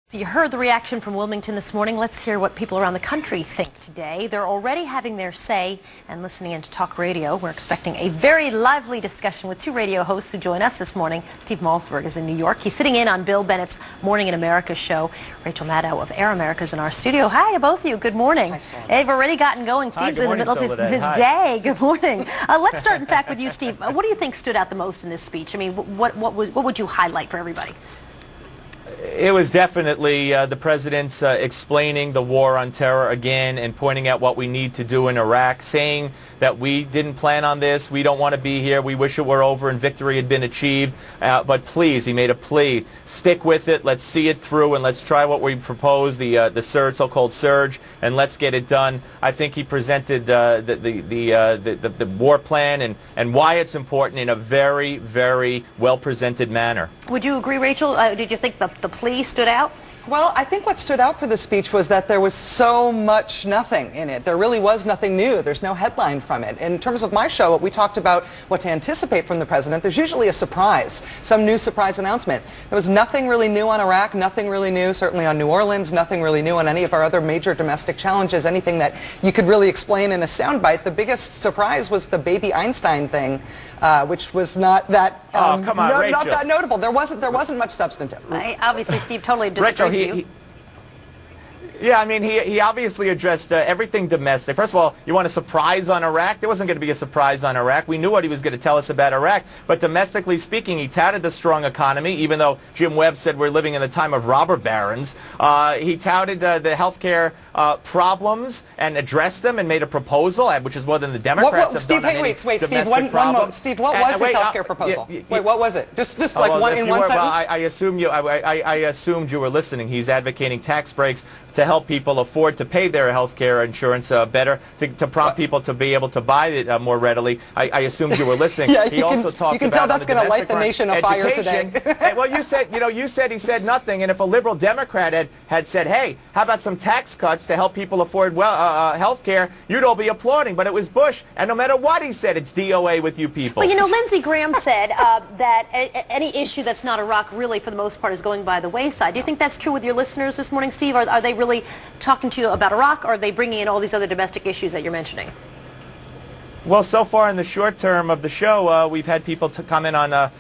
So you heard the reaction from Wilmington this morning. Let's hear what people around the country think today. They're already having their say and listening in to talk radio. We're expecting a very lively discussion with two radio hosts who join us this morning. Steve Malzberg is in New York. He's sitting in on Bill Bennett's Morning in America show. Rachel Maddow of Air America is in our studio. Hi to both of you. Good morning. They've already gotten going. Steve's in the middle of his day. Good morning. Let's start, in fact, with you, Steve. What do you think stood out the most in this speech? I mean, what would you highlight for everybody? It was definitely the president's explaining the war on terror again and pointing out what we need to do in Iraq, saying that we didn't plan on this, we don't want to be here, we wish it were over and victory had been achieved, but please, he made a plea, stick with it, let's see it through, and let's try what we proposed, the so-called surge, and let's get it done. I think he presented the war plan and why it's important in a very, very well-presented manner. Would you agree, Rachel? Did you think the plea stood out? Well, I think what stood out for the speech was that there was so much nothing in it. There really was nothing new. There's no headline from it. In terms of my show, we talked about what to anticipate from the president. There's usually a surprise, some new surprise announcement. There was nothing really new on Iraq, nothing really new, certainly on New Orleans, nothing really new on any of our other major domestic challenges, anything that you could really explain in a soundbite. The biggest surprise was the baby Einstein thing, which was not that come on, not that notable. There wasn't much substantive. Obviously, Steve totally disagrees. Yeah, I mean, he obviously addressed everything domestic. First of all, you want a surprise on Iraq? There wasn't going to be a surprise on Iraq. We knew what he was going to tell us about Iraq. But domestically speaking, he touted the strong economy, even though Jim Webb said we're living in the time of robber barons. He touted the health care problems and addressed them and made a proposal, which is more than the Democrats have Steve, done on any Steve, domestic one moment. Steve, what was his health care proposal? Wait, what was it? Just like in one sentence? Well, I assumed you were listening. He's advocating tax breaks to help people afford to pay their health care insurance better, to prompt people to be able to buy it more readily. I assumed you were listening. Yeah, he also talked about you can tell that's going to light the nation afire today. Well, you said he said nothing, and if a liberal Democrat had said, hey, how about some tax cuts to help people afford health care, you'd all be applauding. But it was Bush, and no matter what he said, it's DOA with you people. Well, you know, Lindsey Graham said that any issue that's not Iraq really, for the most part, is going by the wayside. Do you think that's true with your listeners this morning, Steve? Are they really talking to you about Iraq, or are they bringing in all these other domestic issues that you're mentioning? Well, so far in the short term of the show, we've had people comment on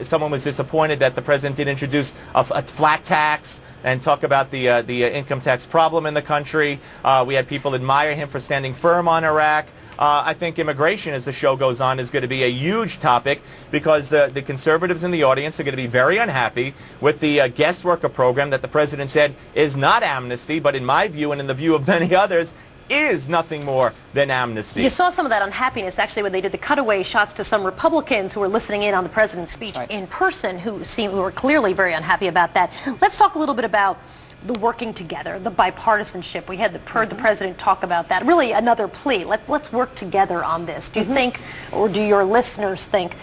someone was disappointed that the president did introduce a flat tax and talk about the income tax problem in the country. We had people admire him for standing firm on Iraq. I think immigration, as the show goes on, is going to be a huge topic because the conservatives in the audience are going to be very unhappy with the guest worker program that the president said is not amnesty, but in my view and in the view of many others, is nothing more than amnesty. You saw some of that unhappiness, actually, when they did the cutaway shots to some Republicans who were listening in on the president's speech in person, who were clearly very unhappy about that. Let's talk a little bit about the working together, the bipartisanship. We had heard the president talk about that. Really another plea. Let's work together on this. Do you think, or do your listeners think,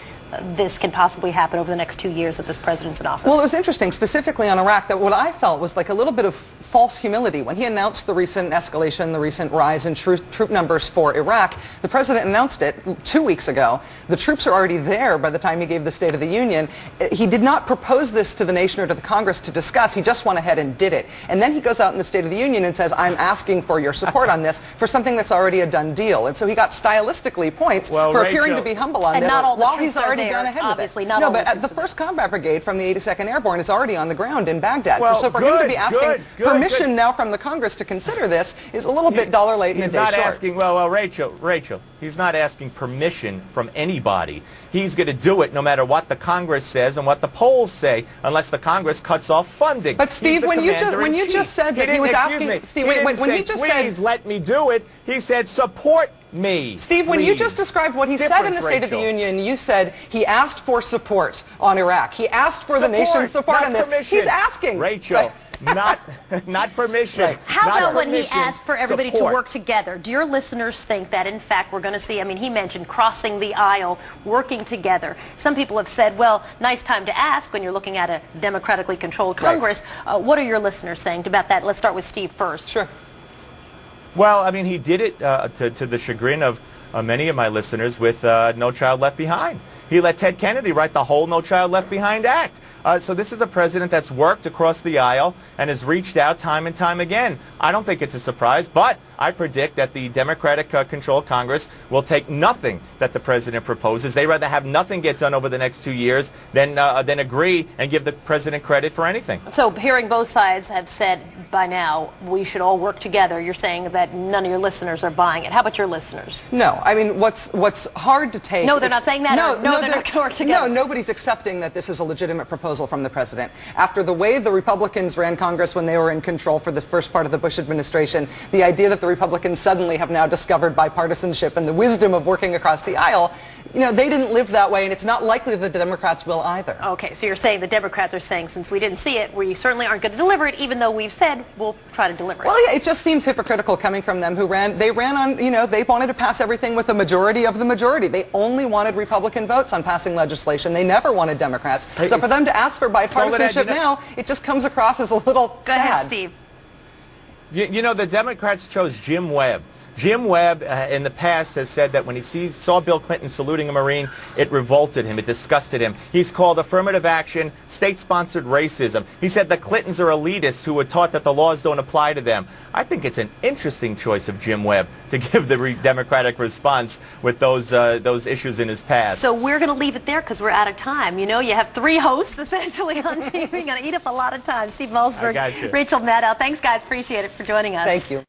this can possibly happen over the next 2 years that this president's in office? Well, it was interesting, specifically on Iraq, that what I felt was like a little bit of false humility. When he announced the recent escalation, the recent rise in troop numbers for Iraq, the president announced it 2 weeks ago. The troops are already there by the time he gave the State of the Union. He did not propose this to the nation or to the Congress to discuss. He just went ahead and did it. And then he goes out in the State of the Union and says, I'm asking for your support on this for something that's already a done deal. And so he got stylistically points for appearing to be humble on this while he's already gone ahead obviously with it. Not no, all but the 1st Combat Brigade from the 82nd Airborne is already on the ground in Baghdad. Well, so for him to be asking permission now from the Congress to consider this is a little bit dollar late and a day short. He's not asking, well, Rachel, he's not asking permission from anybody. He's going to do it no matter what the Congress says and what the polls say, unless the Congress cuts off funding. But Steve, when you just said that he was asking, Steve, when you just said, please let me do it, he said support me. Steve, when you just described what he said in the State of the Union, you said he asked for support on Iraq. He asked for the nation's support on this. Permission. He's asking. Rachel, not permission. How about when he asked for everybody to work together? Do your listeners think that, in fact, we're going to see, I mean, he mentioned crossing the aisle, working together. Some people have said, well, nice time to ask when you're looking at a democratically controlled Congress. What are your listeners saying about that? Let's start with Steve first. Sure. Well, I mean, he did it to the chagrin of many of my listeners with No Child Left Behind. He let Ted Kennedy write the whole No Child Left Behind Act. So this is a president that's worked across the aisle and has reached out time and time again. I don't think it's a surprise, but I predict that the Democratic-controlled Congress will take nothing that the president proposes. They'd rather have nothing get done over the next 2 years than agree and give the president credit for anything. So hearing both sides have said by now we should all work together, you're saying that none of your listeners are buying it. How about your listeners? No. I mean, what's hard to take... No, they're not saying that? No, they're not going to work together? No, nobody's accepting that this is a legitimate proposal from the president. After the way the Republicans ran Congress when they were in control for the first part of the Bush administration, the idea that the Republicans suddenly have now discovered bipartisanship and the wisdom of working across the aisle, you know, they didn't live that way, and it's not likely that the Democrats will either. Okay, so you're saying the Democrats are saying, since we didn't see it, we certainly aren't going to deliver it, even though we've said we'll try to deliver it. Well, yeah, it just seems hypocritical coming from them who ran on, you know, they wanted to pass everything with a majority of the majority. They only wanted Republican votes on passing legislation. They never wanted Democrats. So for them to ask for bipartisanship now, it just comes across as a little sad. Go ahead, Steve. You know, the Democrats chose Jim Webb. Jim Webb, in the past, has said that when he saw Bill Clinton saluting a Marine, it revolted him, it disgusted him. He's called affirmative action state-sponsored racism. He said the Clintons are elitists who were taught that the laws don't apply to them. I think it's an interesting choice of Jim Webb to give the Democratic response with those issues in his past. So we're going to leave it there because we're out of time. You know, you have 3 hosts essentially on TV. You're going to eat up a lot of time. Steve Malzberg, Rachel Maddow. Thanks, guys. Appreciate it for joining us. Thank you.